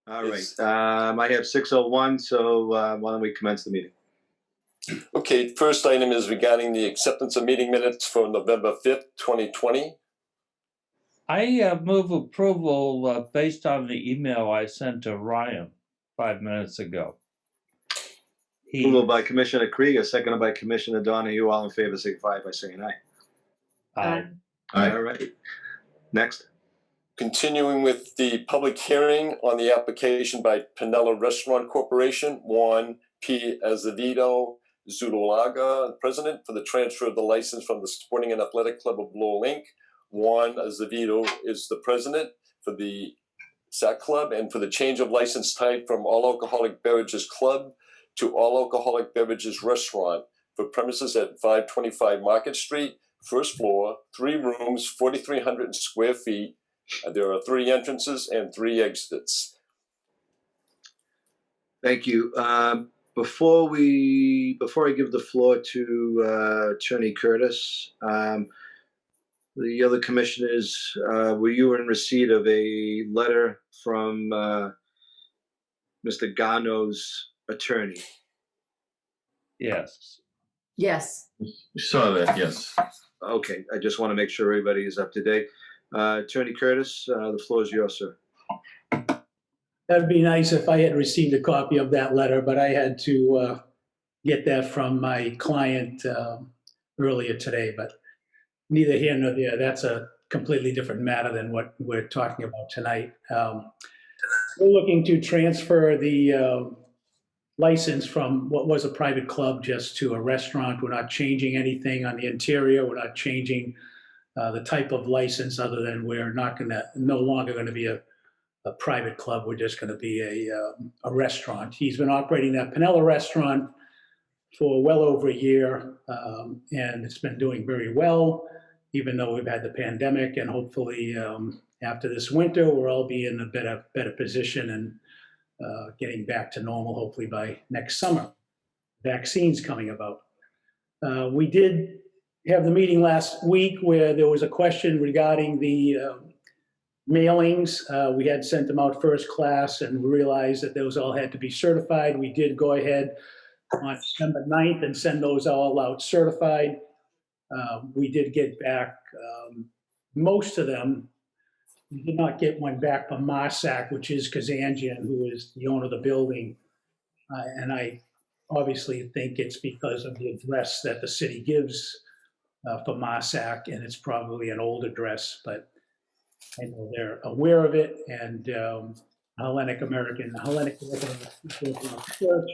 All right. It's- I have 6:01, so why don't we commence the meeting? Okay, first item is regarding the acceptance of meeting minutes for November 5th, 2020. I move approval based on the email I sent to Ryan 5 minutes ago. Approval by Commissioner Krieger, seconded by Commissioner Donahue. All in favor, signify by saying aye. Aye. All right. Next. Continuing with the public hearing on the application by Pinella Restaurant Corporation, Juan P. Azevedo Zuluaga, President, for the transfer of the license from the Sporting and Athletic Club of Lowell, Inc. Juan Azevedo is the president for the SAC Club, and for the change of license type from All Alcoholic Beverages Club to All Alcoholic Beverages Restaurant for premises at 525 Market Street, first floor, 3 rooms, 4,300 square feet. There are 3 entrances and 3 exits. Thank you. Before I give the floor to Attorney Curtis, the other commissioners, were you in receipt of a letter from Mr. Gano's attorney? Yes. Yes. You saw that, yes. Okay, I just want to make sure everybody is up to date. Attorney Curtis, the floor is yours, sir. That'd be nice if I had received a copy of that letter, but I had to get that from my client earlier today, but neither here nor there. That's a completely different matter than what we're talking about tonight. We're looking to transfer the license from what was a private club just to a restaurant. We're not changing anything on the interior. We're not changing the type of license, other than we're no longer going to be a private club. We're just going to be a restaurant. He's been operating that Pinella restaurant for well over a year, and it's been doing very well, even though we've had the pandemic. And hopefully after this winter, we'll all be in a better position and getting back to normal, hopefully by next summer. Vaccines coming about. We did have the meeting last week where there was a question regarding the mailings. We had sent them out first class and realized that those all had to be certified. We did go ahead on December 9th and send those all out certified. We did get back most of them. We did not get one back from Marsac, which is Kazanjian, who is the owner of the building. And I obviously think it's because of the address that the city gives for Marsac, and it's probably an old address, but I know they're aware of it. And Hellenic American Church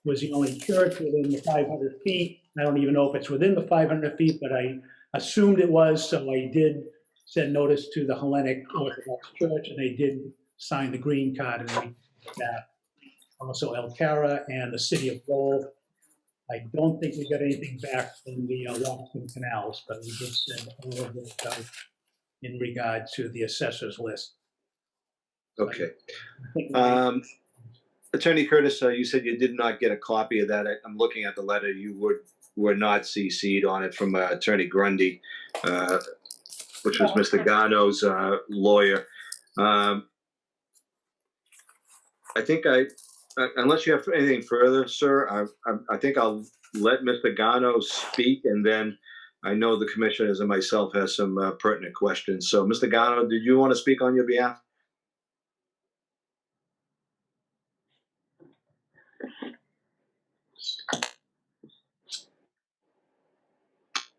was the only church within the 500 feet. I don't even know if it's within the 500 feet, but I assumed it was, so I did send notice to the Hellenic Orthodox Church, and they did sign the green card and we that. Also El Cara and the city of Lowell. I don't think we got anything back from the Roxton Canals, but we did send all of this out in regard to the assessor's list. Okay. Attorney Curtis, you said you did not get a copy of that. I'm looking at the letter. You were not CC'd on it from Attorney Grundy, which was Mr. Gano's lawyer. I think unless you have anything further, sir, I think I'll let Mr. Gano speak, and then I know the commissioners and myself has some pertinent questions. So, Mr. Gano, did you want to speak on your behalf?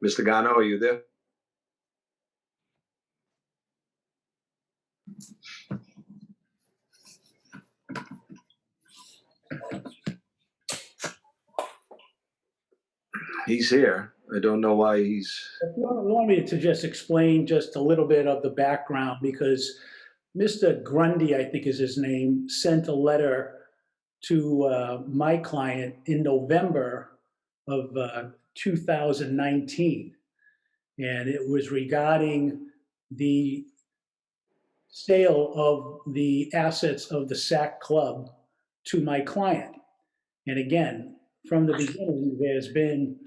Mr. Gano, are you there? He's here. I don't know why he's... If you want me to just explain just a little bit of the background, because Mr. Grundy, I think is his name, sent a letter to my client in November of 2019. And it was regarding the sale of the assets of the SAC Club to my client. And again, from the beginning, there's been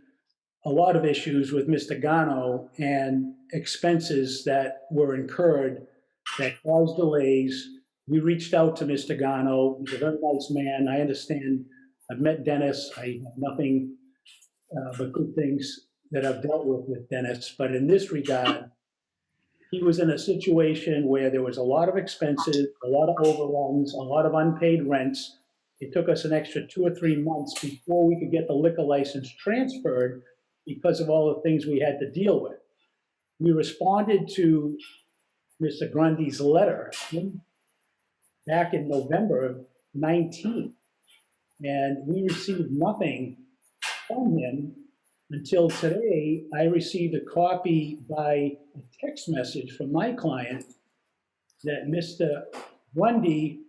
a lot of issues with Mr. Gano and expenses that were incurred that caused delays, we reached out to Mr. Gano. He's a very nice man. I understand. I've met Dennis. I have nothing but good things that I've dealt with Dennis. But in this regard, he was in a situation where there was a lot of expenses, a lot of overruns, a lot of unpaid rents. It took us an extra 2 or 3 months before we could get the liquor license transferred because of all the things we had to deal with. We responded to Mr. Grundy's letter back in November of 19, and we received nothing from him until today. I received a copy by a text message from my client that Mr. Grundy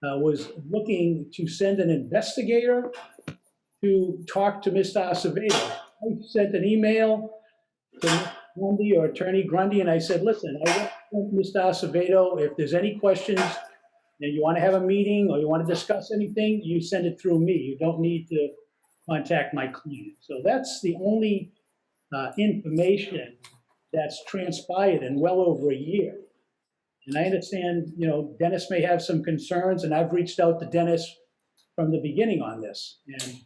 was looking to send an investigator to talk to Mr. Acevedo. I sent an email to Mr. Grundy or Attorney Grundy, and I said, listen, I want Mr. Acevedo, if there's any questions and you want to have a meeting or you want to discuss anything, you send it through me. You don't need to contact my client. So that's the only information that's transpired in well over a year. And I understand, Dennis may have some concerns, and I've reached out to Dennis from the beginning on this, and,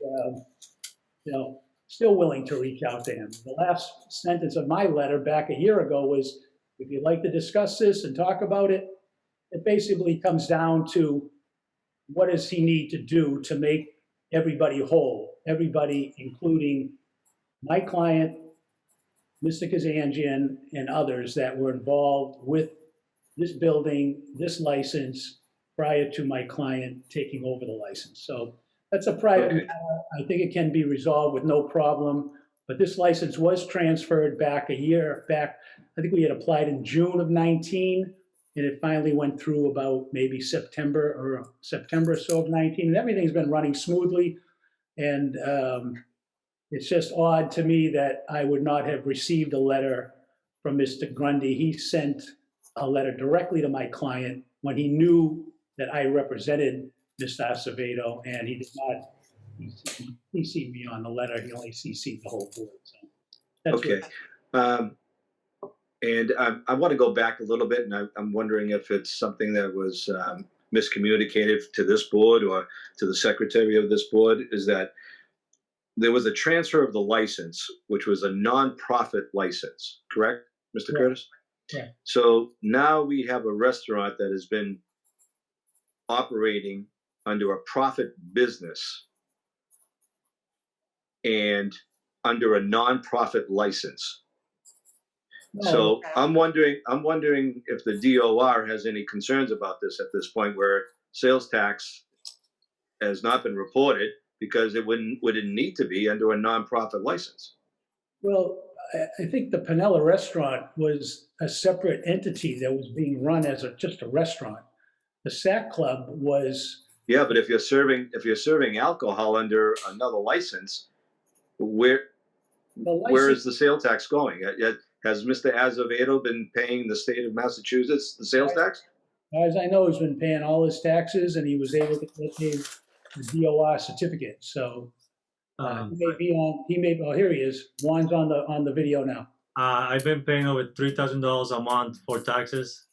still willing to reach out to him. The last sentence of my letter back a year ago was, if you'd like to discuss this and talk about it, it basically comes down to what does he need to do to make everybody whole, everybody, including my client, Mr. Kazanjian, and others that were involved with this building, this license, prior to my client taking over the license. So that's a private matter. I think it can be resolved with no problem. But this license was transferred back a year back. I think we had applied in June of 19, and it finally went through about maybe September or so of 19. And everything's been running smoothly. And it's just odd to me that I would not have received a letter from Mr. Grundy. He sent a letter directly to my client when he knew that I represented Mr. Acevedo, and he did not CC me on the letter. He only CC'd the whole board. So that's Okay. And I want to go back a little bit, and I'm wondering if it's something that was miscommunicated to this board or to the secretary of this board, is that there was a transfer of the license, which was a nonprofit license, correct, Mr. Curtis? Yeah. So now we have a restaurant that has been operating under a profit business and under a nonprofit license. No. So I'm wondering if the DOR has any concerns about this at this point, where sales tax has not been reported because it wouldn't need to be under a nonprofit license. Well, I think the Pinella restaurant was a separate entity that was being run as just a restaurant. The Sack Club was. Yeah, but if you're serving alcohol under another license, where is the sales tax going? Has Mr. Acevedo been paying the state of Massachusetts the sales tax? As I know, he's been paying all his taxes, and he was able to get the DOR certificate. So he may be. Oh, here he is. Juan's on the video now. I've been paying over $3,000 a month for taxes.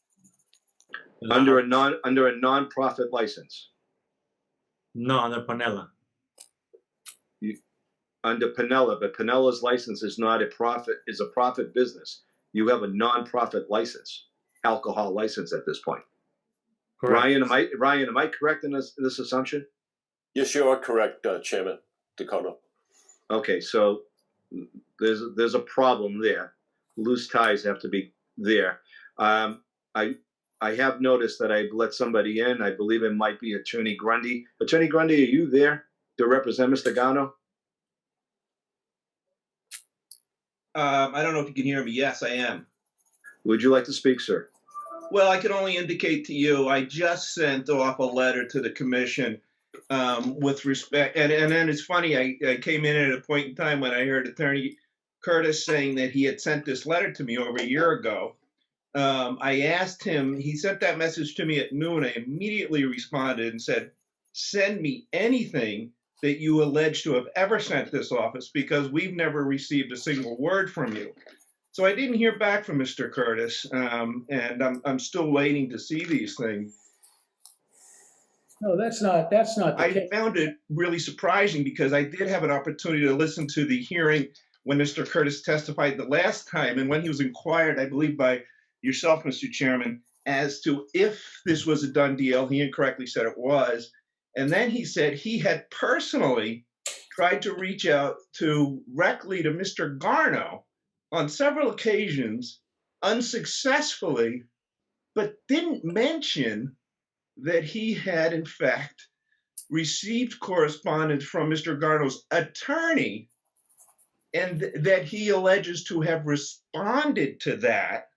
Under a non-profit license. No, under Pinella. Under Pinella, but Pinella's license is not a profit, is a profit business. You have a non-profit license, alcohol license at this point. Correct. Ryan, am I correct in this assumption? Yes, you are correct, Chairman Dakota. Okay, so there's a problem there. Loose ties have to be there. I have noticed that I've let somebody in. I believe it might be Attorney Grundy. Attorney Grundy, are you there to represent Mr. Gano? I don't know if you can hear me. Yes, I am. Would you like to speak, sir? Well, I can only indicate to you, I just sent off a letter to the commission with respect, and then it's funny, I came in at a point in time when I heard Attorney Curtis saying that he had sent this letter to me over a year ago. I asked him, he sent that message to me at noon. I immediately responded and said, send me anything that you allege to have ever sent this office, because we've never received a single word from you. So I didn't hear back from Mr. Curtis, and I'm still waiting to see these things. No, that's not the I case. found it really surprising because I did have an opportunity to listen to the hearing when Mr. Curtis testified the last time, and when he was inquired, I believe by yourself, Mr. Chairman, as to if this was a done deal, he incorrectly said it was. And then he said he had personally tried to reach out directly to Mr. Garno on several occasions, unsuccessfully, but didn't mention that he had, in fact, received correspondence from Mr. Garno's attorney and that he alleges to have responded to that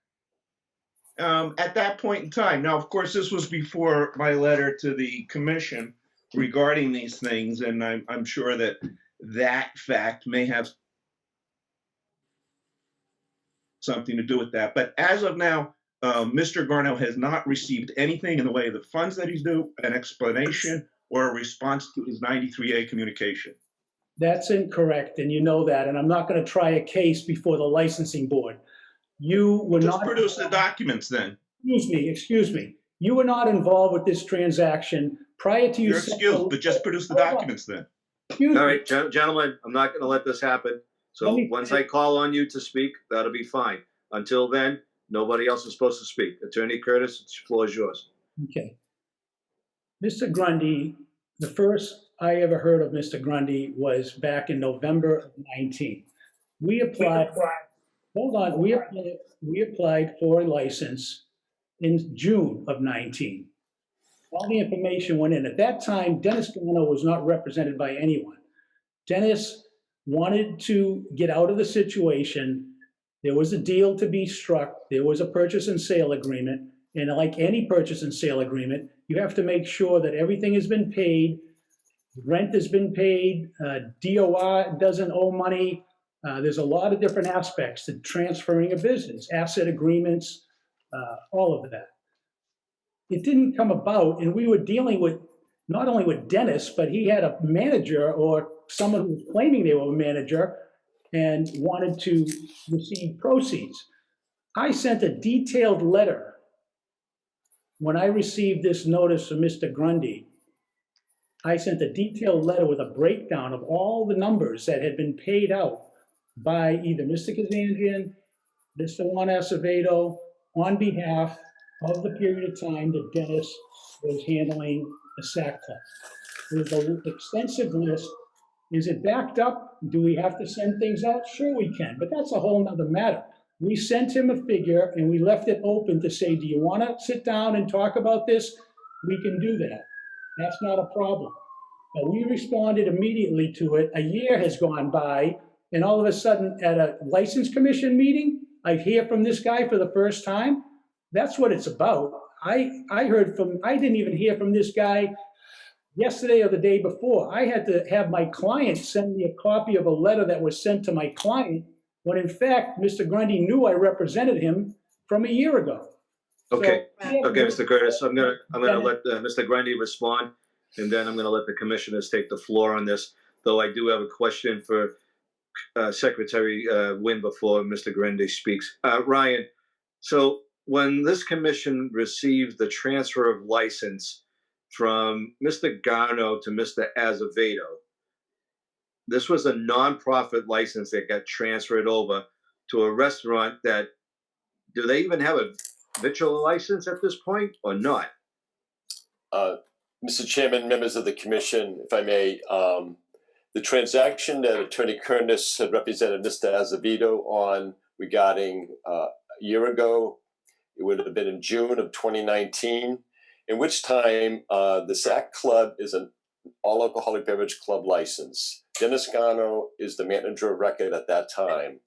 at that point in time. Now, of course, this was before my letter to the commission regarding these things, and I'm sure that that fact may have something to do with that. But as of now, Mr. Garno has not received anything in the way of the funds that he's due, an explanation, or a response to his 93A communication. That's incorrect, and you know that, and I'm not going to try a case before the licensing board. You were Just not. produce the documents then. Excuse me. You were not involved with this transaction prior to you. You're excused, but just produce the documents then. Excuse All me. right, gentlemen, I'm not going to let this happen. So once I call on you to speak, that'll be fine. Until then, nobody else is supposed to speak. Attorney Curtis, the floor is yours. Okay. Mr. Grundy, the first I ever heard of Mr. Grundy was back in November of 19. We applied, hold on, we applied for a license in June of 19. All the information went in. At that time, Dennis Gano was not represented by anyone. Dennis wanted to get out of the situation. There was a deal to be struck. There was a purchase and sale agreement. And like any purchase and sale agreement, you have to make sure that everything has been paid, rent has been paid, DOR doesn't owe money. There's a lot of different aspects to transferring a business, asset agreements, all of that. It didn't come about, and we were dealing with not only with Dennis, but he had a manager or someone who was claiming they were a manager and wanted to receive proceeds. I sent a detailed letter when I received this notice from Mr. Grundy. I sent a detailed letter with a breakdown of all the numbers that had been paid out by either Mr. Kazanjian, Mr. Juan Acevedo, on behalf of the period of time that Dennis was handling the SAC Club. There's an extensive list. Is it backed up? Do we have to send things out? Sure we can, but that's a whole nother matter. We sent him a figure and we left it open to say, do you want to sit down and talk about this? We can do that. That's not a problem. But we responded immediately to it. A year has gone by, and all of a sudden at a license commission meeting, I hear from this guy for the first time. That's what it's about. I didn't even hear from this guy yesterday or the day before. I had to have my client send me a copy of a letter that was sent to my client when in fact, Mr. Grundy knew I represented him from a year ago. Okay, So, okay, Mr. Curtis, I'm gonna let Mr. Grundy respond, and then I'm gonna let the commissioners take the floor on this. Though I do have a question for Secretary Wynn before Mr. Grundy speaks. Ryan, so when this commission received the transfer of license from Mr. Garno to Mr. Azevedo, this was a nonprofit license that got transferred over to a restaurant that, do they even have a victual license at this point or not? Mr. Chairman, members of the commission, if I may, the transaction that Attorney Curtis had represented Mr. Azevedo on regarding a year ago, it would have been in June of 2019, in which time the SAC Club is an all-alcoholic beverage club license. Dennis Garno is the manager of record at that time.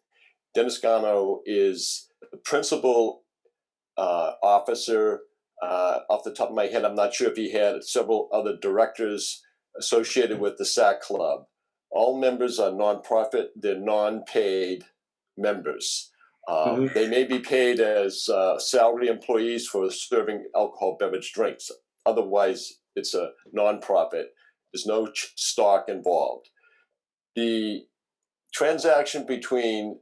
Dennis Garno is the principal officer. Off the top of my head, I'm not sure if he had several other directors associated with the SAC Club. All members are nonprofit, they're non-paid members. They may be paid as salary employees for serving alcohol beverage drinks. Otherwise, it's a nonprofit. There's no stock involved. The transaction between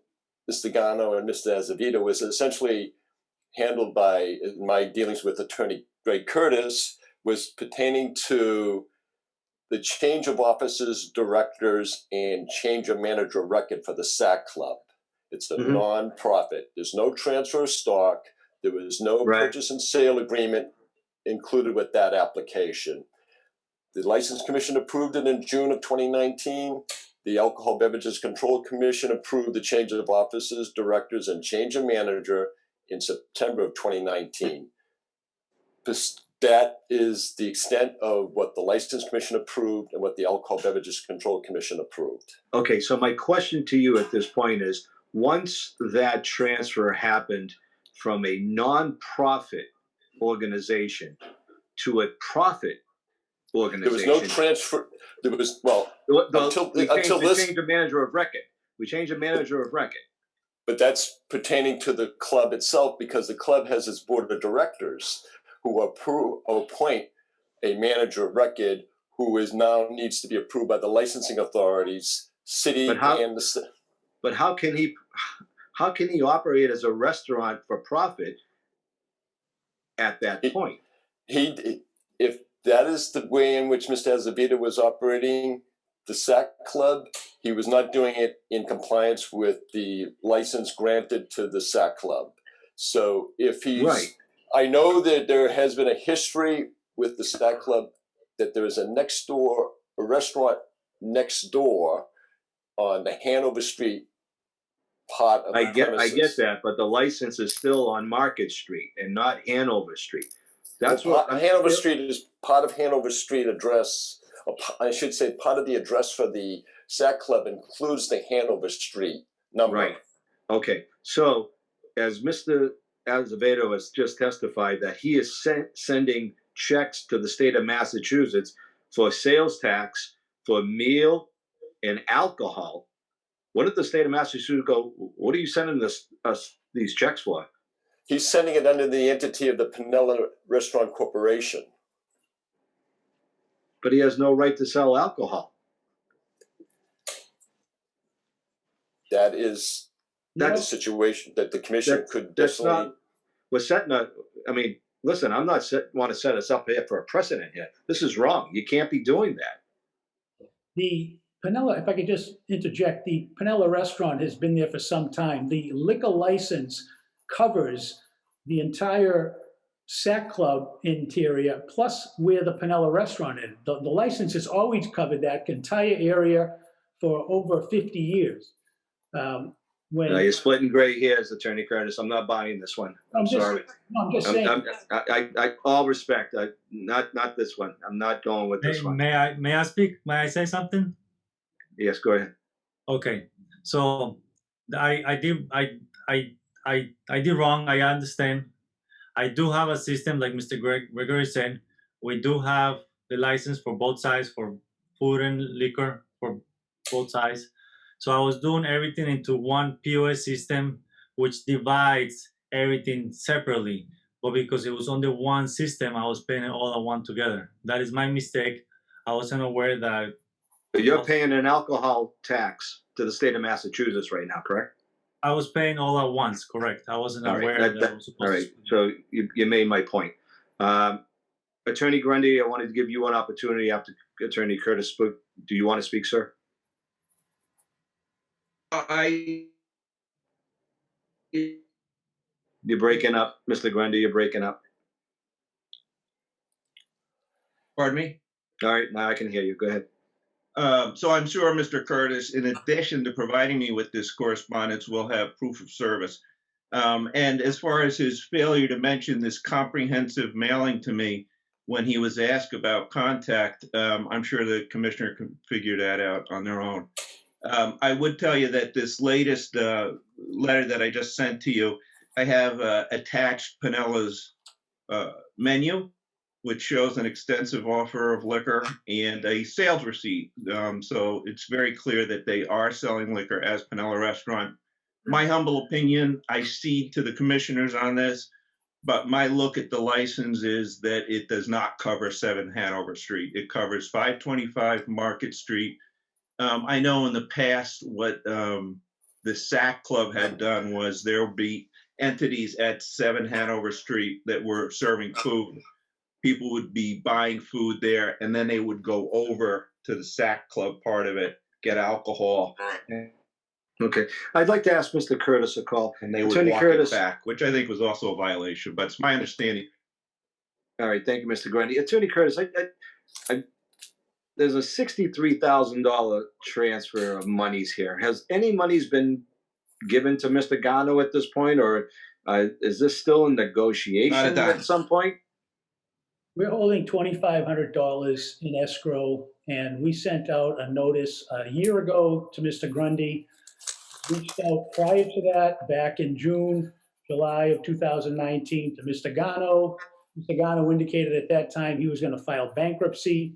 Mr. Garno and Mr. Azevedo was essentially handled by my dealings with Attorney Greg Curtis, was pertaining to the change of officers, directors, and change of manager record for the SAC Club. It's a Mhm. non-profit. There's no transfer of stock. There was no Right. purchase and sale agreement included with that application. The License Commission approved it in June of 2019. The Alcohol Beverages Control Commission approved the change of officers, directors, and change of manager in September of 2019. That is the extent of what the License Commission approved and what the Alcohol Beverages Control Commission approved. Okay, so my question to you at this point is, once that transfer happened from a non-profit organization to a profit There organization. was no transfer. There was, well, until we changed this, the manager of record. We changed the manager of record. but that's pertaining to the club itself, because the club has its board of directors who appoint a manager of record who is now needs to be approved by the licensing authorities, city But how- and the. But how can he operate as a restaurant for profit at that point? If that is the way in which Mr. Azevedo was operating the SAC Club, he was not doing it in compliance with the license granted to the SAC Club. So if he's, Right. I know that there has been a history with the SAC Club that there is a restaurant next door on the Hanover Street part of I the get premises. that, but the license is still on Market Street and not Hanover Street. That's what Hanover Street is part of Hanover Street address. I should say part of the address for the SAC Club includes the Hanover Street number. Right. Okay. So, as Mr. Azevedo has just testified that he is sending checks to the state of Massachusetts for sales tax for meal and alcohol. What did the state of Massachusetts go? What are you sending us these checks for? He's sending it under the entity of the Pinella Restaurant Corporation. But he has no right to sell alcohol. That is the situation that the commission could definitely. We're setting a. I mean, listen. I'm not want to set us up here for a precedent here. This is wrong. You can't be doing that. The Pinella, if I could just interject, the Pinella restaurant has been there for some time. The liquor license covers the entire SAC Club interior, plus where the Pinella restaurant is. The license has always covered that entire area for over 50 years. Now you're splitting gray hairs, Attorney Curtis. I'm not buying this one. I'm sorry. I'm just saying. I all respect. Not this one. I'm not going with this one. May I speak? May I say something? Yes, go ahead. Okay, so I did wrong. I understand. I do have a system, like Mr. Gregory said. We do have the license for both sides, for food and liquor for both sides. So I was doing everything into one POS system, which divides everything separately. But because it was under one system, I was paying it all at one together. That is my mistake. I wasn't aware that. But you're paying an alcohol tax to the state of Massachusetts right now, correct? I was paying all at once, correct. I wasn't aware that I was supposed all right. So you made my point. Attorney Grundy, I wanted to give you an opportunity after Attorney Curtis spoke. Do you want to speak, sir? You're breaking up, Mr. Grundy. You're breaking up. Pardon me? All right, now I can hear you. Go ahead. So I'm sure Mr. Curtis, in addition to providing me with this correspondence, will have proof of service. And as far as his failure to mention this comprehensive mailing to me when he was asked about contact, I'm sure the commissioner can figure that out on their own. I would tell you that this latest letter that I just sent to you, I have attached Pinella's menu, which shows an extensive offer of liquor and a sales receipt. So it's very clear that they are selling liquor as Pinella Restaurant. My humble opinion, I cede to the commissioners on this, but my look at the license is that it does not cover 7 Hanover Street. It covers 525 Market Street. I know in the past what the SAC Club had done was there would be entities at 7 Hanover Street that were serving food. people would be buying food there, and then they would go over to the Sack Club part of it, get alcohol, Okay. I'd like to ask Mr. Curtis a call. and they would Attorney walk Curtis. it back, which I think was also a violation. But it's my understanding. All right. Thank you, Mr. Grundy. Attorney Curtis, there's a $63,000 transfer of monies here. Has any monies been given to Mr. Gano at this point, or is this still in negotiation Not a dime. at some point? We're holding $2,500 in escrow, and we sent out a notice a year ago to Mr. Grundy. Reached out prior to that, back in June, July of 2019, to Mr. Gano. Mr. Gano indicated at that time he was going to file bankruptcy.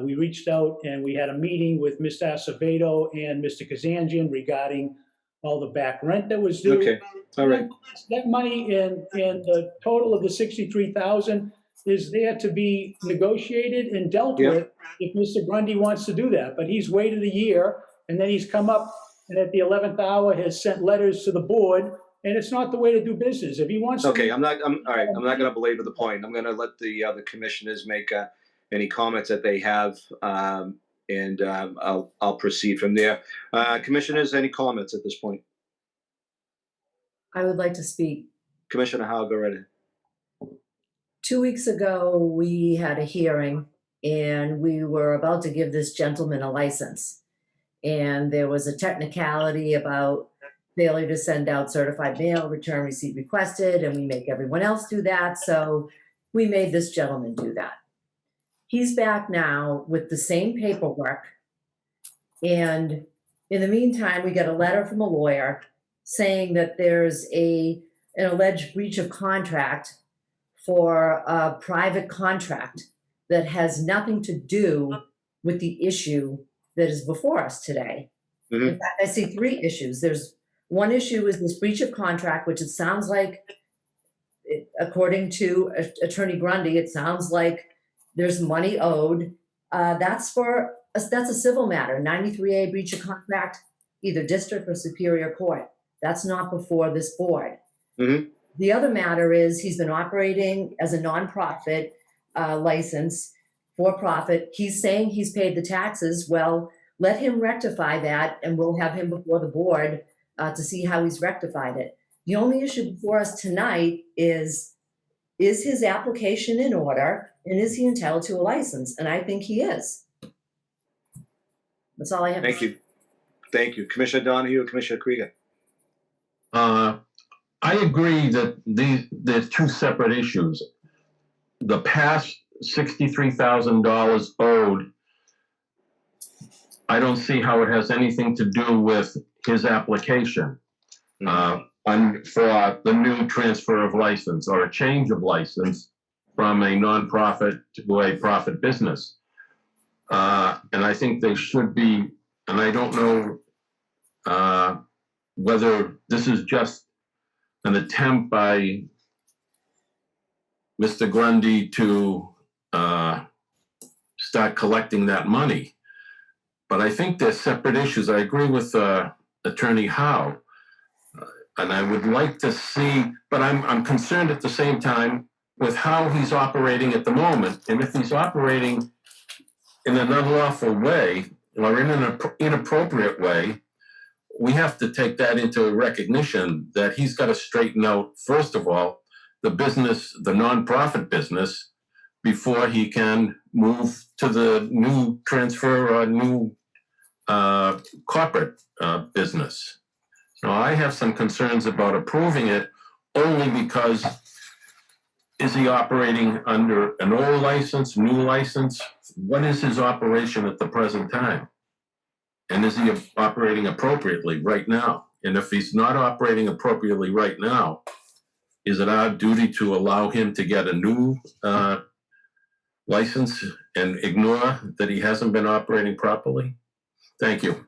We reached out and we had a meeting with Mr. Acevedo and Mr. Kazanjian regarding all the back rent that was due. Okay. All right. That money in the total of the $63,000 is there to be negotiated and dealt Yep. with if Mr. Grundy wants to do that. But he's waited a year, and then he's come up and at the 11th hour has sent letters to the board, and it's not the way to do business. If he wants to. Okay. All right. I'm not going to belabor the point. I'm going to let the other commissioners make any comments that they have, and I'll proceed from there. Commissioners, any comments at this point? I would like to speak. Commissioner Howe, go right ahead. 2 weeks ago, we had a hearing and we were about to give this gentleman a license. And there was a technicality about failure to send out certified mail, return receipt requested, and we make everyone else do that. So we made this gentleman do that. He's back now with the same paperwork. And in the meantime, we get a letter from a lawyer saying that there's an alleged breach of contract for a private contract that has nothing to do with the issue that is before us today. Mhm. In fact, I see three issues. There's one issue is this breach of contract, which it sounds like, according to Attorney Grundy, it sounds like there's money owed. That's a civil matter, 93A breach of contract, either district or superior court. That's not before this board. Mhm. The other matter is he's been operating as a nonprofit license, for profit. He's saying he's paid the taxes. Well, let him rectify that, and we'll have him before the board to see how he's rectified it. The only issue before us tonight is his application in order, and is he entitled to a license? And I think he is. That's all I have. Thank you. Thank you. Commissioner Donahue, Commissioner Krieger. I agree that there's two separate issues. The past $63,000 owed, I don't see how it has anything to do with his application for the new transfer of license or a change of license from a nonprofit to a profit business. And I think they should be, and I don't know whether this is just an attempt by Mr. Grundy to start collecting that money. But I think they're separate issues. I agree with Attorney Howe. And I would like to see, but I'm concerned at the same time with how he's operating at the moment. And if he's operating in an unlawful way or in an inappropriate way, we have to take that into recognition that he's got to straighten out, first of all, the business, the nonprofit business, before he can move to the new transfer or new corporate business. So I have some concerns about approving it only because is he operating under an old license, new license? What is his operation at the present time? And is he operating appropriately right now? And if he's not operating appropriately right now, is it our duty to allow him to get a new license and ignore that he hasn't been operating properly? Thank you.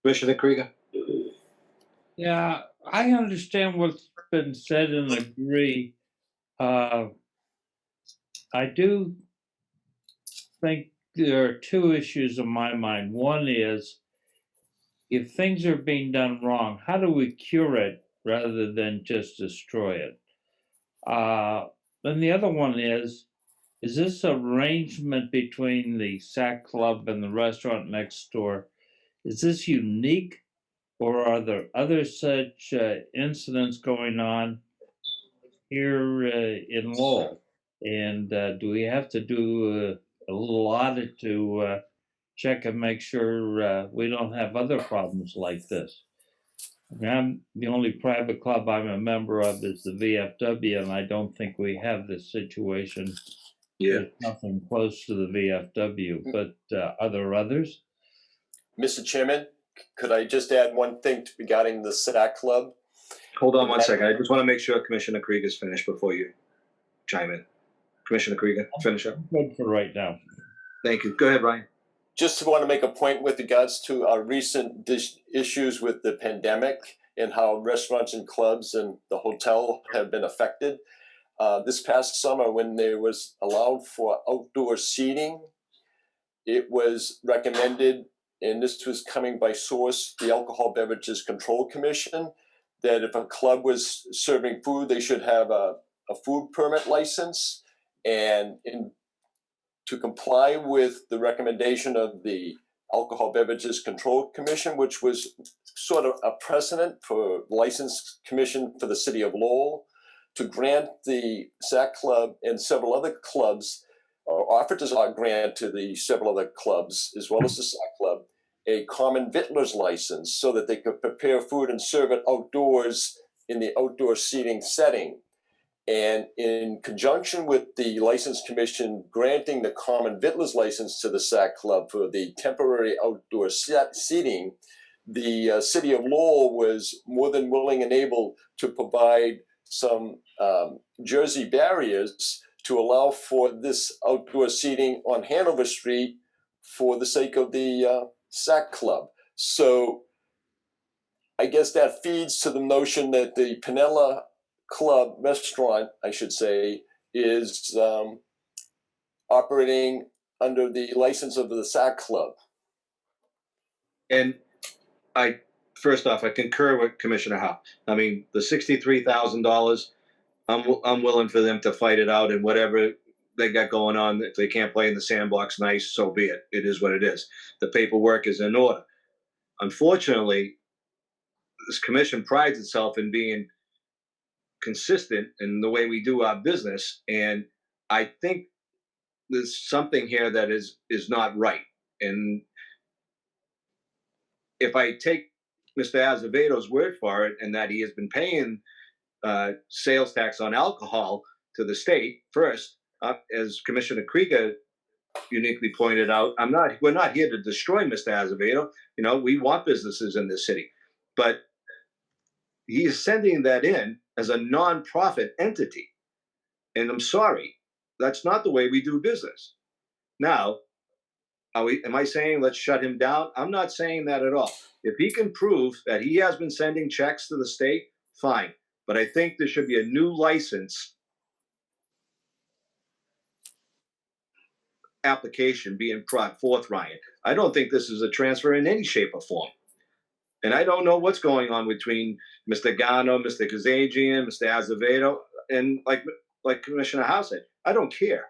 Commissioner Krieger. Yeah, I understand what's been said and agree. I do think there are two issues in my mind. One is, if things are being done wrong, how do we cure it rather than just destroy it? Then the other one is, is this arrangement between the Sac Club and the restaurant next door, is this unique? Or are there other such incidents going on here in Lowell? And do we have to do a little audit to check and make sure we don't have other problems like this? I mean, I'm the only private club I'm a member of is the VFW, and I don't think we have this situation. Yeah. There's nothing close to the VFW, but are there others? Mr. Chairman, could I just add one thing regarding the SAC Club? Hold on one second. I just want to make sure Commissioner Krieger's finished before you chime in. Commissioner Krieger, finish up. Good for right now. Thank you. Go ahead, Ryan. Just want to make a point with regards to our recent issues with the pandemic and how restaurants and clubs and the hotel have been affected. This past summer, when there was allowed for outdoor seating, it was recommended, and this was coming by source, the Alcohol Beverages Control Commission, that if a club was serving food, they should have a food permit license. And to comply with the recommendation of the Alcohol Beverages Control Commission, which was sort of a precedent for License Commission for the city of Lowell, to grant the SAC Club and several other clubs, or offer to grant to the several other clubs, as well as the SAC Club, a common vittler's license so that they could prepare food and serve it outdoors in the outdoor seating setting. And in conjunction with the License Commission granting the common vittler's license to the SAC Club for the temporary outdoor seating, the city of Lowell was more than willing and able to provide some jersey barriers to allow for this outdoor seating on Hanover Street for the sake of the SAC Club. So I guess that feeds to the notion that the Pinella Club restaurant, I should say, is operating under the license of the SAC Club. And first off, I concur with Commissioner Howe. I mean, the $63,000, I'm willing for them to fight it out, and whatever they got going on, if they can't play in the sandbox, nice, so be it. It is what it is. The paperwork is in order. Unfortunately, this commission prides itself in being consistent in the way we do our business, and I think there's something here that is not right. And if I take Mr. Azevedo's word for it, and that he has been paying sales tax on alcohol to the state first, as Commissioner Krieger uniquely pointed out, we're not here to destroy Mr. Azevedo. You know, we want businesses in this city, but he is sending that in as a nonprofit entity. And I'm sorry, that's not the way we do business. Now, am I saying let's shut him down? I'm not saying that at all. If he can prove that he has been sending checks to the state, fine. But I think there should be a new license application being brought forth, Ryan. I don't think this is a transfer in any shape or form. And I don't know what's going on between Mr. Gano, Mr. Kazagian, Mr. Azevedo, and like Commissioner Howe said, I don't care.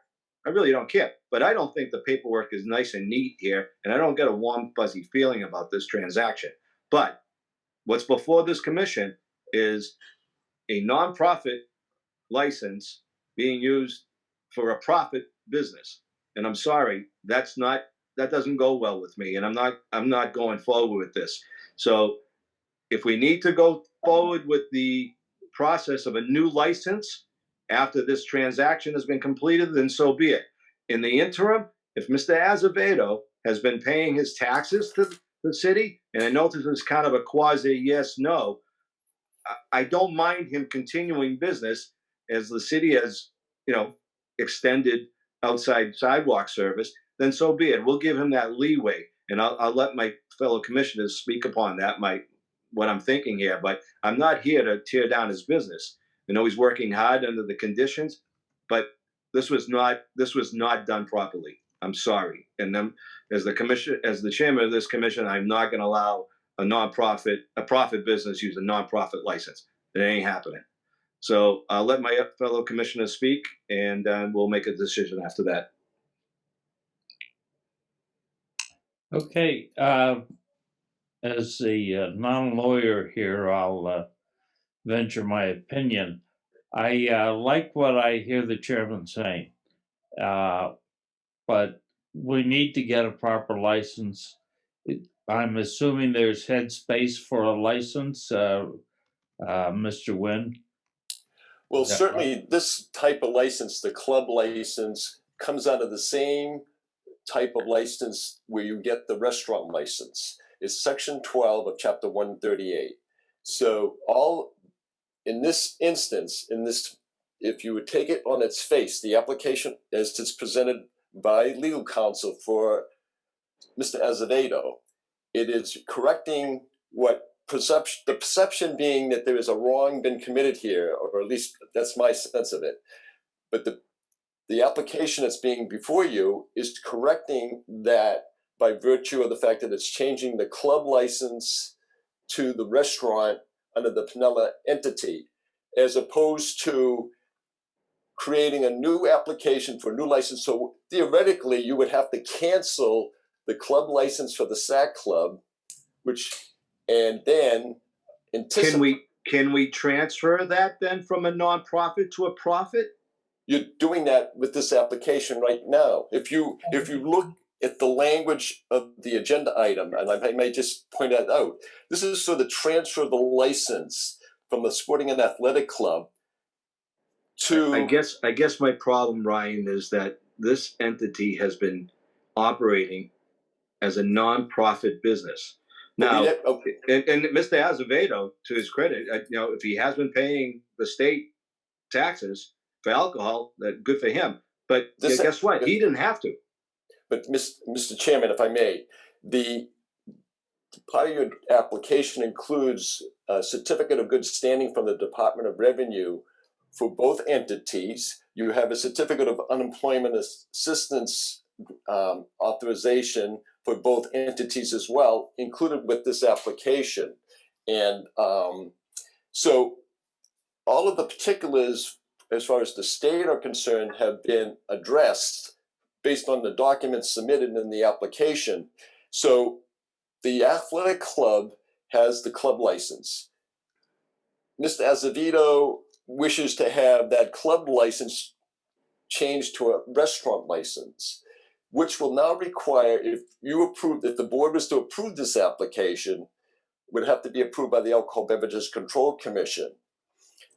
I really don't care. But I don't think the paperwork is nice and neat here, and I don't get a warm, fuzzy feeling about this transaction. But what's before this commission is a nonprofit license being used for a profit business. And I'm sorry, that doesn't go well with me, and I'm not going forward with this. So if we need to go forward with the process of a new license after this transaction has been completed, then so be it. In the interim, if Mr. Azevedo has been paying his taxes to the city, and I know this is kind of a quasi yes, no, I don't mind him continuing business as the city has, extended outside sidewalk service, then so be it. We'll give him that leeway, and I'll let my fellow commissioners speak upon that, what I'm thinking here. But I'm not here to tear down his business. I know he's working hard under the conditions, but this was not done properly. I'm sorry. And then, as the chairman of this commission, I'm not going to allow a profit business use a nonprofit license. It ain't happening. So I'll let my fellow commissioners speak, and we'll make a decision after that. Okay, as the non-lawyer here, I'll venture my opinion. I like what I hear the chairman saying, but we need to get a proper license. I'm assuming there's headspace for a license, Mr. Nguyen. Well, Is that certainly this type of license, the club license, comes out of the same type of license where you get the restaurant license. It's section 12 of chapter 138. So all in this instance, if you would take it on its face, the application as it's presented by legal counsel for Mr. Azevedo, it is correcting what the perception being that there is a wrong been committed here, or at least that's my sense of it. But the application that's being before you is correcting that by virtue of the fact that it's changing the club license to the restaurant under the Pinella entity, as opposed to creating a new application for a new license. So theoretically, you would have to cancel the club license for the SAC Club, and then Can we transfer that then from a nonprofit to a profit? You're doing that with this application right now. If you look at the language of the agenda item, and I may just point that out, this is for the transfer of the license from the Sporting and Athletic Club to. I guess my problem, Ryan, is that this entity has been operating as a nonprofit business. Now, and Mr. Azevedo, to his credit, if he has been paying the state taxes for alcohol, good for him. But guess what? He didn't have to. But Mr. Chairman, if I may, the part of your application includes a certificate of good standing from the Department of Revenue for both entities. You have a certificate of unemployment assistance authorization for both entities as well, included with this application. And so all of the particulars as far as the state are concerned have been addressed based on the documents submitted in the application. So the athletic club has the club license. Mr. Azevedo wishes to have that club license changed to a restaurant license, which will now require, if the board was to approve this application, would have to be approved by the Alcohol Beverages Control Commission.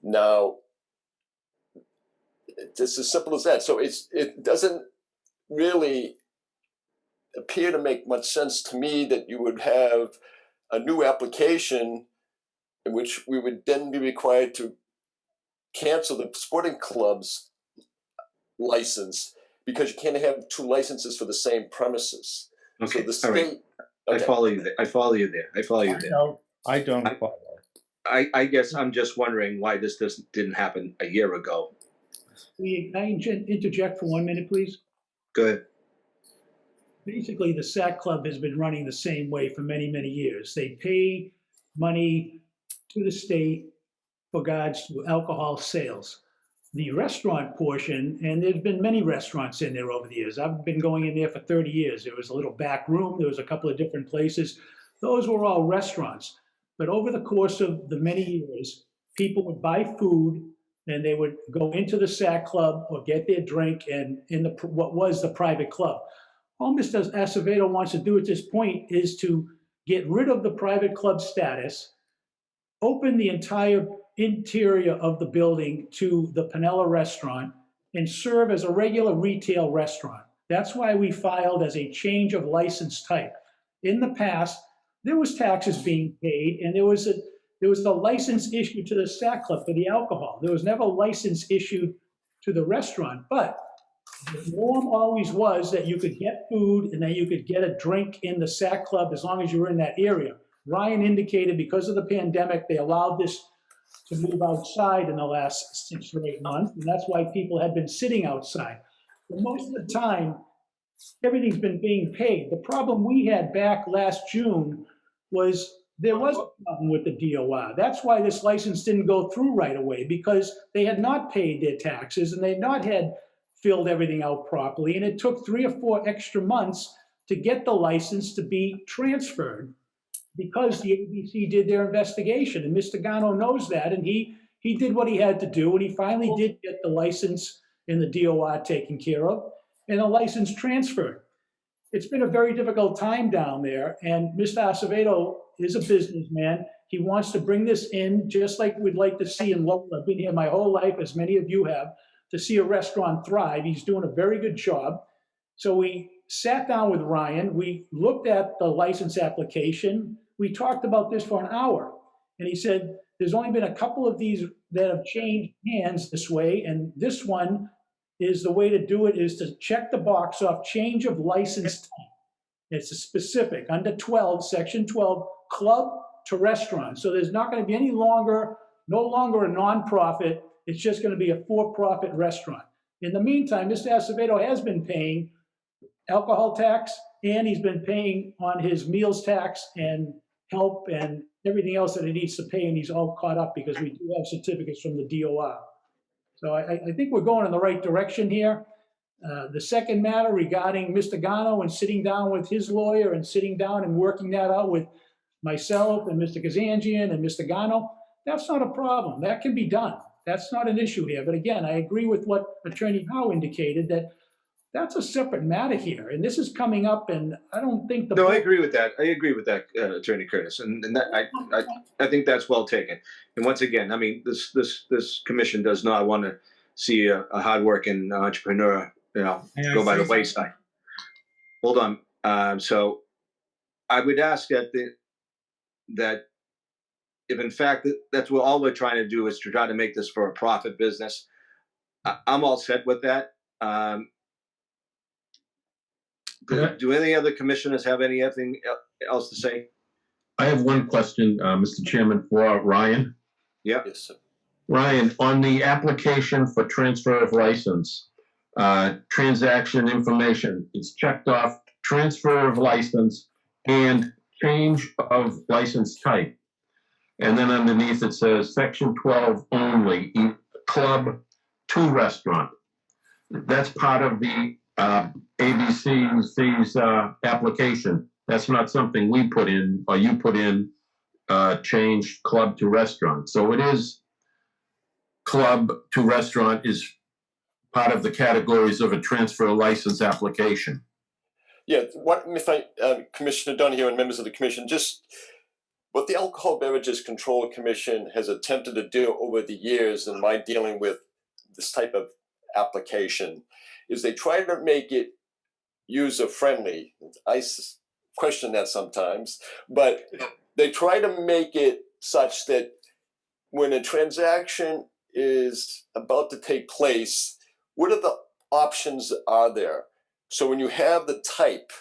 Now, it's as simple as that. So it doesn't really appear to make much sense to me that you would have a new application in which we would then be required to cancel the sporting club's license because you can't have two licenses for the same premises. Okay, so the state, all right. Okay. I follow you there. I don't follow. I guess I'm just wondering why this didn't happen a year ago. Can I interject for 1 minute, please? Go ahead. Basically, the SAC Club has been running the same way for many, many years. They pay money to the state for regards to alcohol sales. The restaurant portion, and there's been many restaurants in there over the years. I've been going in there for 30 years. There was a little back room. There was a couple of different places. Those were all restaurants. But over the course of the many years, people would buy food and they would go into the SAC Club or get their drink and in what was the private club. All Mr. Acevedo wants to do at this point is to get rid of the private club status, open the entire interior of the building to the Pinella restaurant, and serve as a regular retail restaurant. That's why we filed as a change of license type. In the past, there was taxes being paid, and there was a license issued to the SAC Club for the alcohol. There was never a license issued to the restaurant, but the norm always was that you could get food and that you could get a drink in the SAC Club as long as you were in that area. Ryan indicated because of the pandemic, they allowed this to move outside in the last 6 or 8 months, and that's why people had been sitting outside. But most of the time, everything's been being paid. The problem we had back last June was there was a problem with the DOR. That's why this license didn't go through right away, because they had not paid their taxes and they had not had filled everything out properly. And it took 3 or 4 extra months to get the license to be transferred because the ABC did their investigation. And Mr. Gano knows that. And he did what he had to do. And he finally did get the license and the DOR taken care of and the license transferred. It's been a very difficult time down there, and Mr. Acevedo is a businessman. He wants to bring this in just like we'd like to see in Lowell. I've been here my whole life, as many of you have, to see a restaurant thrive. He's doing a very good job. So we sat down with Ryan. We looked at the license application. We talked about this for an hour, and he said, there's only been a couple of these that have changed hands this way, and this one is the way to do it is to check the box off change of license type. It's a specific under 12, section 12, club to restaurant. So there's not going to be no longer a nonprofit. It's just going to be a for-profit restaurant. In the meantime, Mr. Acevedo has been paying alcohol tax, and he's been paying on his meals tax and help and everything else that he needs to pay, and he's all caught up because we do have certificates from the DOR. So I think we're going in the right direction here. The second matter regarding Mr. Gano and sitting down with his lawyer and sitting down and working that out with myself and Mr. Kazanjian and Mr. Gano, that's not a problem. That can be done. That's not an issue here. But again, I agree with what Attorney Howe indicated, that that's a separate matter here. And this is coming up, and I don't think the... No, I agree with that. I agree with that, Attorney Curtis, and that I think that's well taken. And once again, I mean, this commission does not want to see a hardworking entrepreneur, go by the wayside. Hold on. So I would ask that if in fact that's what all we're trying to do is to try to make this for a profit business, I'm all set with that. Do any other commissioners have anything else to say? I have one question, Mr. Chairman, for Ryan. Yeah. Yes, sir. Ryan, on the application for transfer of license, transaction information, it's checked off transfer of license and change of license type. And then underneath it says section 12 only, club to restaurant. That's part of the ABC's application. That's not something we put in or you put in, change club to restaurant. So it is club to restaurant is part of the categories of a transfer license application. Yeah, what if Commissioner Donahue and members of the commission, just what the Alcohol Beverages Control Commission has attempted to do over the years in my dealing with this type of application is they try to make it user-friendly. I question that sometimes, but they try to make it such that when a transaction is about to take place, what are the options are there? So when you have the type,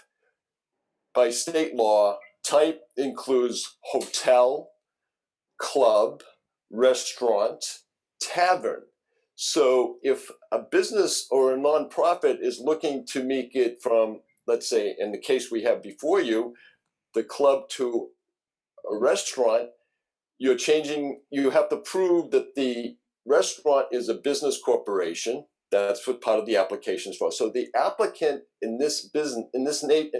by state law, type includes hotel, club, restaurant, tavern. So if a business or a nonprofit is looking to make it from, let's say, in the case we have before you, the club to a restaurant, you have to prove that the restaurant is a business corporation. That's what part of the application is for. So the applicant in this business, in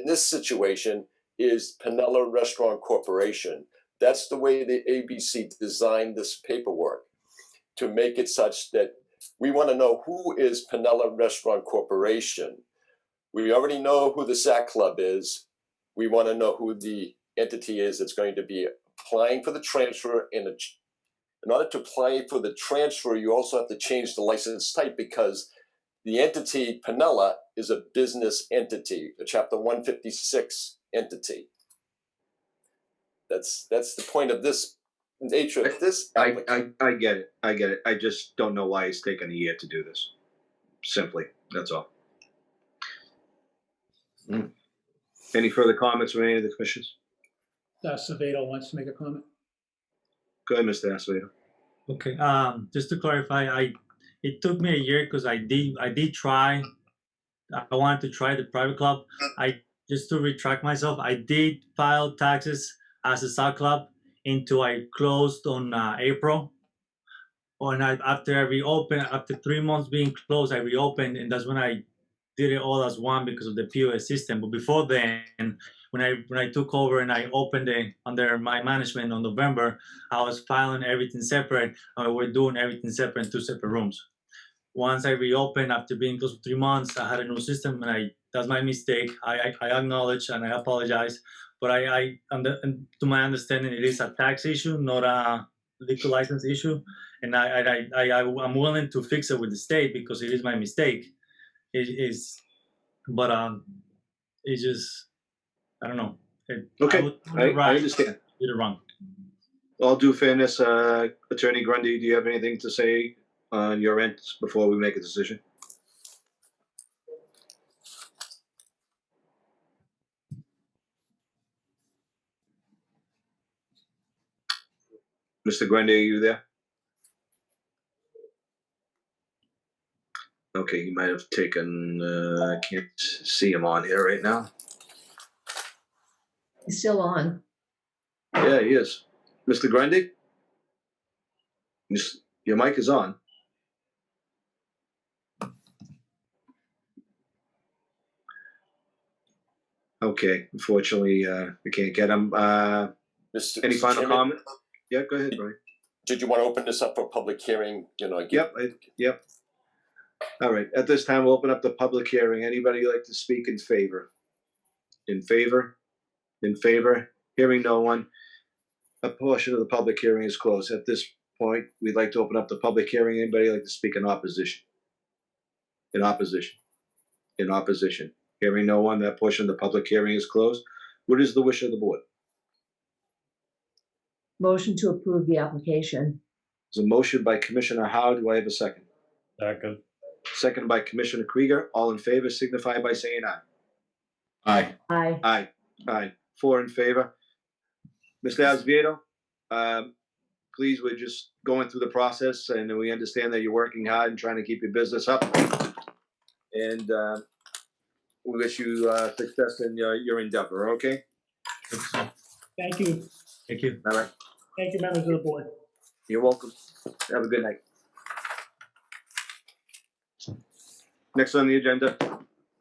this situation, is Pinella Restaurant Corporation. That's the way the ABC designed this paperwork, to make it such that we want to know who is Pinella Restaurant Corporation. We already know who the SAC Club is. We want to know who the entity is that's going to be applying for the transfer. In order to apply for the transfer, you also have to change the license type, because the entity Pinella is a business entity, a Chapter 156 entity. That's the point of this nature of this application. I get it. I get it. I just don't know why it's taken a year to do this. Simply, that's all. Any further comments from any of the commissioners? Acevedo wants to make a comment. Go ahead, Mr. Acevedo. Okay, just to clarify, it took me a year because I did try. I wanted to try the private club. Just to retract myself, I did file taxes as a side club into I closed on April. After I reopened, after 3 months being closed, I reopened, and that's when I did it all as one because of the POS system. But before then, when I took over and I opened it under my management on November, I was filing everything separate. We're doing everything separate in 2 separate rooms. Once I reopened after being close to 3 months, I had a new system, and that's my mistake. I acknowledge and I apologize. But to my understanding, it is a tax issue, not a liquor license issue, and I'm willing to fix it with the state because it is my mistake. It is, but it's just I don't know. Okay, I was doing it I right, understand. did it wrong. All due fairness, Attorney Grundy, do you have anything to say on your end before we make a decision? Mr. Grundy, are you there? Okay, he might have taken, I can't see him on here right now. He's still on. Yeah, he is. Mr. Grundy? Your mic is on. Okay, unfortunately, we can't get him. Any Mr. final Chairman, comment? Yeah, go ahead, Brian. did you want to open this up for a public hearing? Yep. All right, at this time, we'll open up the public hearing. Anybody like to speak in favor? In favor? In favor? Hearing no one. A portion of the public hearing is closed. At this point, we'd like to open up the public hearing. Anybody like to speak in opposition? In opposition? In opposition? Hearing no one, that portion of the public hearing is closed. What is the wish of the board? Motion to approve the application. There's a motion by Commissioner Howe. Do I have a second? Second. Second by Commissioner Krieger. All in favor signify by saying aye. Aye. Aye. Aye. Aye. 4 in favor. Mr. Azevedo, please, we're just going through the process, and we understand that you're working hard and trying to keep your business up. And we wish you success in your endeavor, okay? Thank you. Thank you. All right. Thank you, members of the board. You're welcome. Have a good night. Next on the agenda.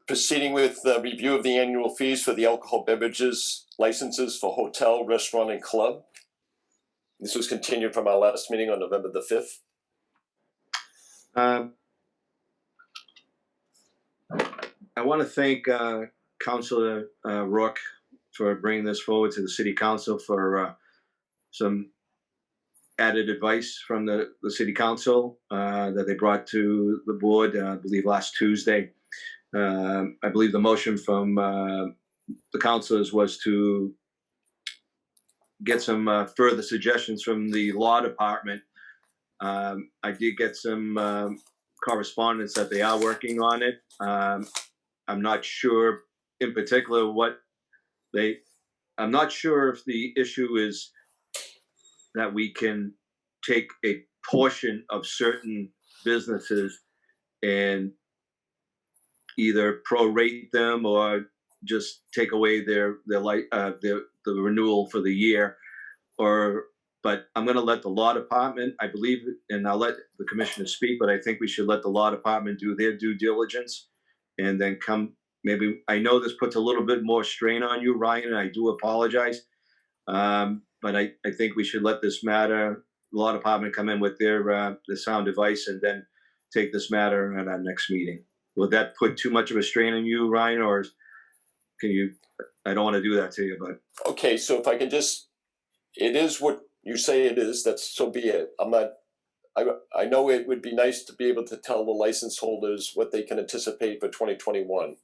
Proceeding with the review of the annual fees for the alcohol beverages licenses for hotel, restaurant, and club. This was continued from our last meeting on November the 5th. I want to thank Councilor Rourke for bringing this forward to the City Council for some added advice from the City Council that they brought to the board, I believe last Tuesday. I believe the motion from the councilors was to get some further suggestions from the law department. I did get some correspondence that they are working on it. I'm not sure in particular I'm not sure if the issue is that we can take a portion of certain businesses and either prorate them or just take away the renewal for the year, but I'm going to let the law department, I believe, and I'll let the commissioner speak, but I think we should let the law department do their due diligence and then maybe, I know this puts a little bit more strain on you, Ryan, and I do apologize. But I think we should let this matter, the law department come in with their sound advice and then take this matter at our next meeting. Would that put too much of a strain on you, Ryan, or can you, I don't want to do that to you, but. Okay, so if I can just, it is what you say it is, that's so be it. I know it would be nice to be able to tell the license holders what they can anticipate for 2021,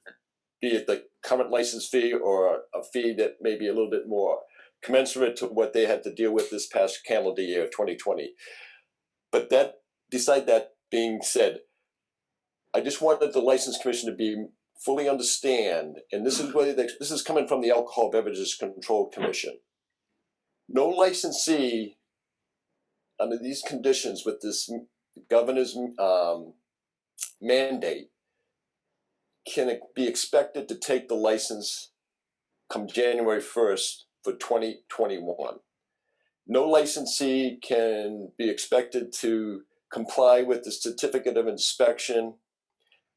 be it the current license fee or a fee that may be a little bit more commensurate to what they had to deal with this past calendar year, 2020. But beside that being said, I just wanted the License Commission to be fully understand, and this is coming from the Alcohol Beverages Control Commission. No licensee under these conditions with this governor's mandate can be expected to take the license come January 1st for 2021. No licensee can be expected to comply with the certificate of inspection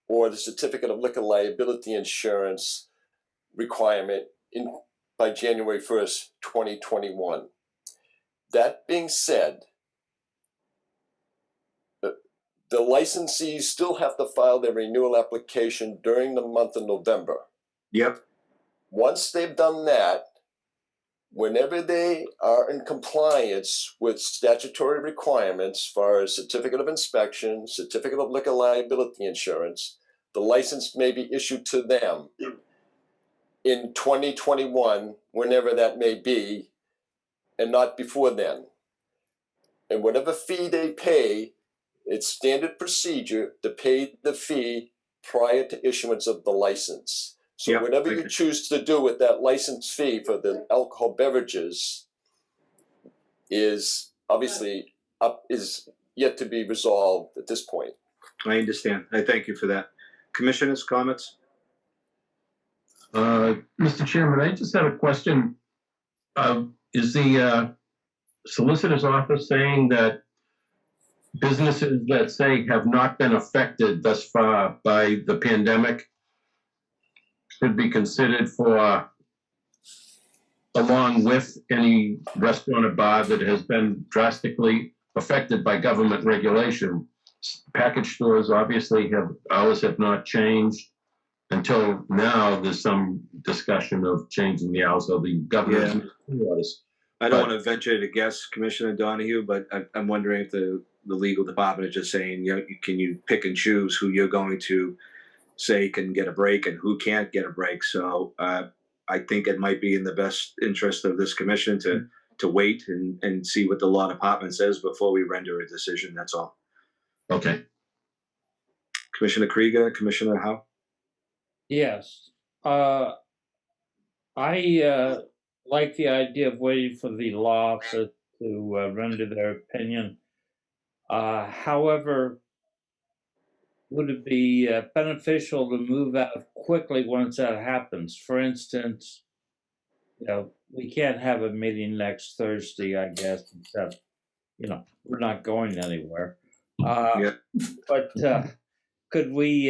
or the certificate of liquor liability insurance requirement by January 1st, 2021. That being said, the licensees still have to file their renewal application during the month of November. Yep. Once they've done that, whenever they are in compliance with statutory requirements as far as certificate of inspection, certificate of liquor liability insurance, the license may be issued to them in 2021, whenever that may be, and not before then. And whatever fee they pay, it's standard procedure to pay the fee prior to issuance of the license. So Yep, whatever thank you you. choose to do with that license fee for the alcohol beverages is obviously is yet to be resolved at this point. I understand. I thank you for that. Commissioners, comments? Mr. Chairman, I just had a question. Is the solicitor's office saying that businesses that say have not been affected thus far by the pandemic should be considered for, along with any restaurant or bar that has been drastically affected by government regulation? Package stores obviously hours have not changed. Until now, there's some discussion of changing the hours of the governor's orders. I don't want to venture to guess, Commissioner Donahue, but I'm wondering if the legal department is just saying, you know, can you pick and choose who you're going to say can get a break and who can't get a break? So I think it might be in the best interest of this commission to wait and see what the law department says before we render a decision. That's all. Okay. Commissioner Krieger, Commissioner Howe? Yes. I like the idea of waiting for the law officer to render their opinion. However, would it be beneficial to move out quickly once that happens? For instance, you know, we can't have a meeting next Thursday, I guess, except, you know, we're not going anywhere. But could we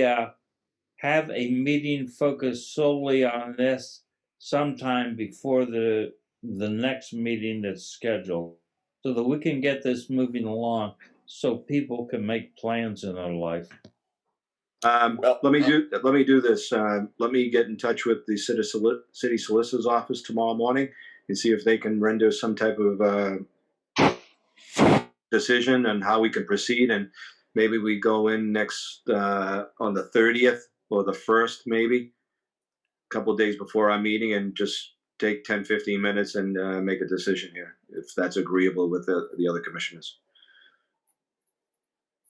have a meeting focused solely on this sometime before the next meeting that's scheduled, so that we can get this moving along, so people can make plans in their life? Let me do this. Let me get in touch with the city solicitor's office tomorrow morning and see if they can render some type of decision on how we can proceed. And maybe we go in next on the 30th or the 1st, maybe a couple of days before our meeting, and just take 10-15 minutes and make a decision here, if that's agreeable with the other commissioners.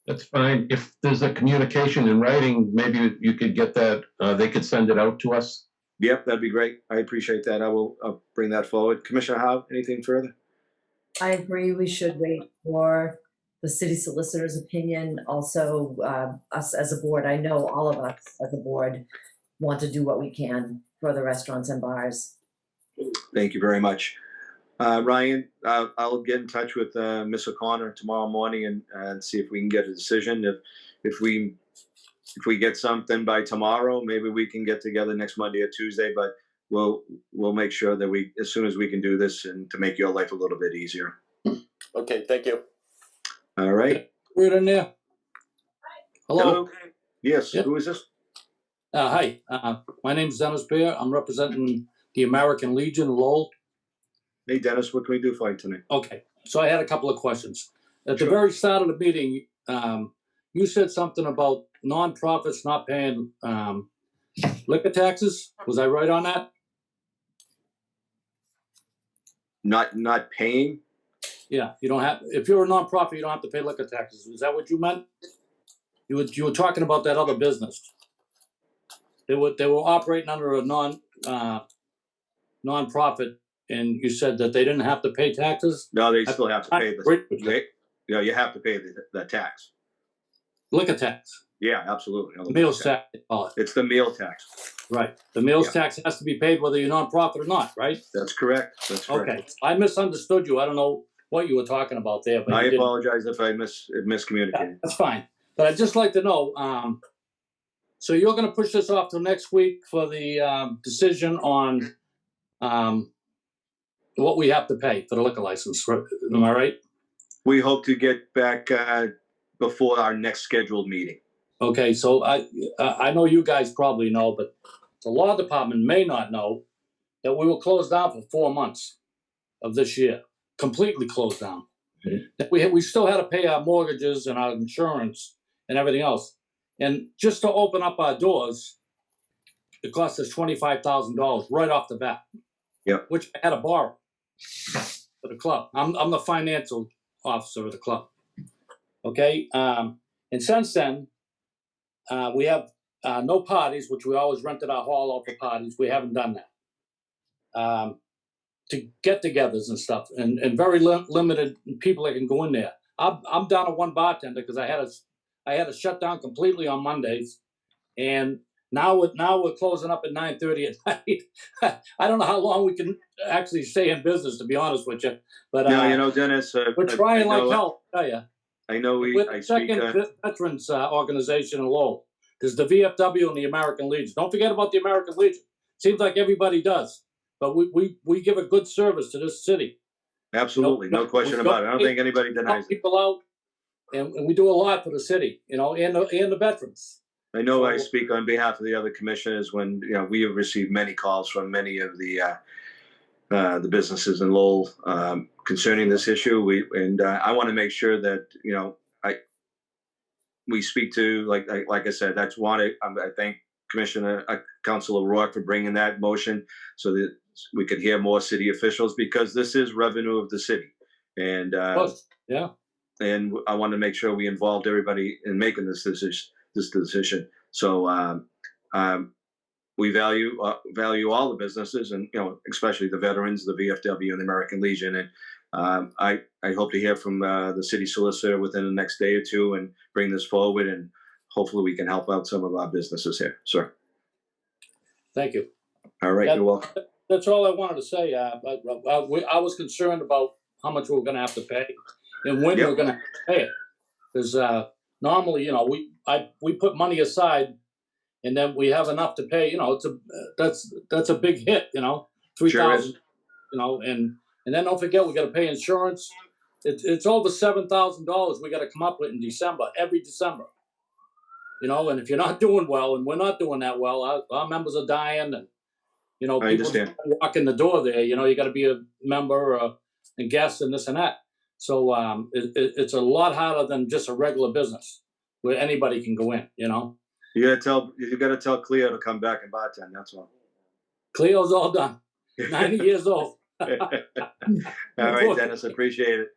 That's fine. If there's a communication in writing, maybe you could get that, they could send it out to us. Yep, that'd be great. I appreciate that. I'll bring that forward. Commissioner Howe, anything further? I agree, we should wait for the city solicitor's opinion. Also, us as a board, I know all of us as a board want to do what we can for the restaurants and bars. Thank you very much. Ryan, I'll get in touch with Ms. O'Connor tomorrow morning and see if we can get a decision. If we get something by tomorrow, maybe we can get together next Monday or Tuesday, but we'll make sure that as soon as we can do this, and to make your life a little bit easier. Okay, thank you. All right. We're in there. Hello. Yes, Yep. Who is this? Hi. My name is Dennis Bear. I'm representing the American Legion, Lowell. Hey, Dennis, what can we do for you tonight? Okay. So I had a couple of questions. At the Sure. very start of the meeting, you said something about nonprofits not paying liquor taxes. Was I right on that? Not paying? Yeah. You don't have. If you're a nonprofit, you don't have to pay liquor taxes. Is that what you meant? You were talking about that other business. They were operating under a nonprofit, and you said that they didn't have to pay taxes. No, they still have to pay You you have to pay the tax. liquor tax. Yeah, absolutely. The meals tax, they call it. It's the meal tax. Right. The meals Yeah. tax has to be paid whether you're nonprofit or not, right? That's correct. That's correct. Okay. I misunderstood you. I don't know what you were talking about there, but I you didn't. apologize if I miscommunicated. That's fine. But I'd just like to know, so you're gonna push this off till next week for the decision on what we have to pay for the liquor license, right? Am I right? We hope to get back before our next scheduled meeting. Okay, so I know you guys probably know, but the law department may not know that we were closed down for 4 months of this year, completely closed down. That we still had to pay our mortgages and our insurance and everything else. And just to open up our doors, it cost us $25,000 right off the bat. Yep. Which I had to borrow for the club. I'm the financial officer of the club. Okay, and since then, we have no parties, which we always rented our hall out for parties. We haven't done that. To get-togethers and stuff, and very limited people that can go in there. I'm down to one bartender because I had to shut down completely on Mondays, and now we're closing up at 9:30 at night. I don't know how long we can actually stay in business, to be honest with you. But Now, you know, Dennis, we're trying like hell. I tell you. I know We're the second veterans organization in Lowell. There's the VFW and the American Legion. Don't forget about the American Legion. Seems like everybody does, but we give a good service to this city. Absolutely, no question about it. I don't think anybody denies it. People out, and we do a lot for the city, you know, and the veterans. I know I speak on behalf of the other commissioners when, you know, we have received many calls from many of the businesses in Lowell concerning this issue. I want to make sure that, you know, we speak to, like I said, that's I thank Councilor Rourke for bringing that motion so that we could hear more city officials, because this is revenue of the city. And yeah. And I want to make sure we involved everybody in making this decision. So we value all the businesses, and, you know, especially the veterans, the VFW, and the American Legion. And I hope to hear from the city solicitor within the next day or two and bring this forward, and hopefully we can help out some of our businesses here, sir. Thank you. All right, you're welcome. That's all I wanted to say. I was concerned about how much we were going to have to pay and when we were going to pay it, because normally, you know, we put money aside, and then we have enough to pay. You know, that's a big hit. You know, $3,000. Sure, you know, and then don't forget we got to pay insurance. It's over $7,000 we got to come up with in December, every December. You know, and if you're not doing well, and we're not doing that well, our members are dying, and, you know, people walk in the door there. You know, you got to be a member and guest and this and that. So it's a lot harder than just a regular business where anybody can go in. You know, you got to tell Cleo to come back and bartend. That's all. Cleo's all done. 90 years old. All right, Dennis, appreciate it.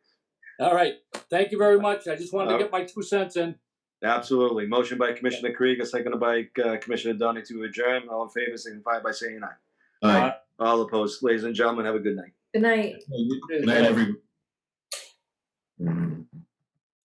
All right, thank you very much. I just wanted to get my 2 cents in. Absolutely. Motion by Commissioner Krieger, seconded by Commissioner Donny to adjourn. All in favor, signify by saying aye. Aye. All opposed. Ladies and gentlemen, have a good night. Good night. Good night, everyone.